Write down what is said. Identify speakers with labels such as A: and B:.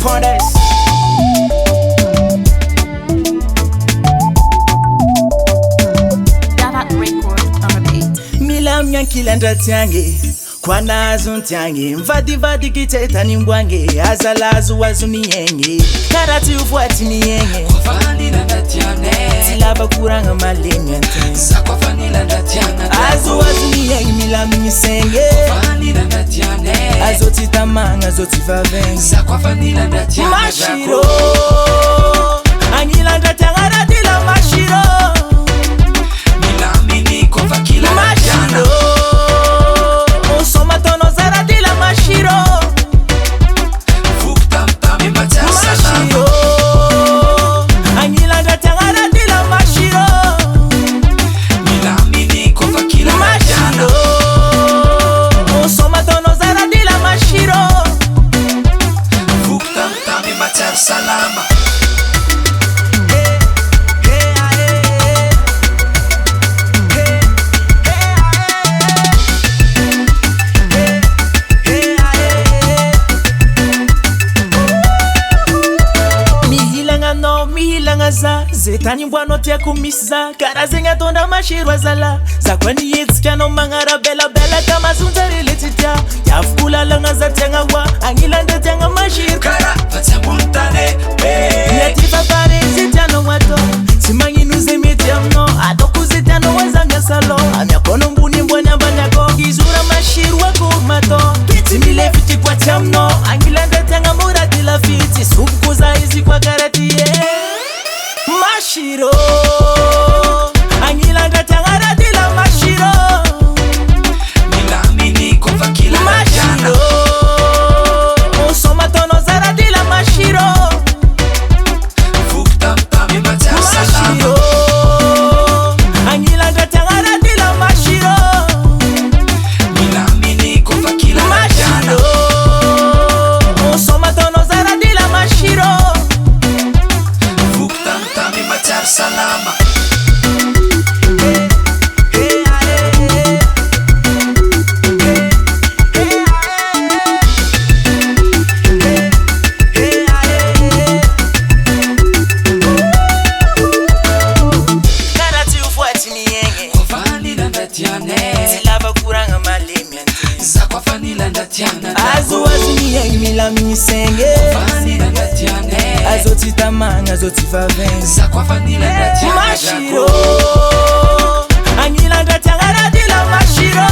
A: Pondes. Milam kilanda tiange Kwana azuntiange Mvadi kiteta ni mbwange Azalazu wazuniyenge Karati ufuati niyenge
B: Kwafanila ndatiane
A: Silaba kuranga malenyante
B: Sakwafanila ndatiane
A: Azu wazuniyenge milam nyisenge
B: Kwafanila ndatiane
A: Azoti tamanga azoti vavenge
B: Sakwafanila ndatiane
A: Mashiro Angila ndatianga radila mashiro
B: Milamini kova kila
A: Mashiro Somatono zaradila mashiro
B: Fuktamtami matia salama
A: Mashiro Angila ndatianga radila mashiro
B: Milamini kova kila
A: Mashiro Somatono zaradila mashiro
B: Fuktamtami matia salama
A: Zetani mbwano tia kumisa Karazenga tonda mashirwa zala Zakwani yitska no mangara bela Kama zunzari letita Yafkula langa za tianga wa Angilanda tianga mashir
B: Kara patia muntane
A: Netifa pare zitiano wato Simangi nuze metiamno Adoku zitiano wazanga salo Amya kono mbuni mbwanya banyako Gizura mashirwa kumato Kiti mile fiti kwa tiamno Angilanda tianga murati la fiti Subkuza izi kwa karati Mashiro Angila ndatianga radila mashiro
B: Milamini kova kila
A: Mashiro Somatono zaradila mashiro
B: Fuktamtami matia salama
A: Mashiro Angila ndatianga radila mashiro
B: Milamini kova kila
A: Mashiro Somatono zaradila mashiro
B: Fuktamtami matia salama
A: Karati ufuati niyenge
B: Kwafanila ndatiane
A: Silaba kuranga malemyante
B: Sakwafanila ndatiane
A: Azu niyenge milami nyisenge
B: Kwafanila ndatiane
A: Azoti tamanga azoti vavenge
B: Sakwafanila ndatiane
A: Mashiro Angila ndatianga radila mashiro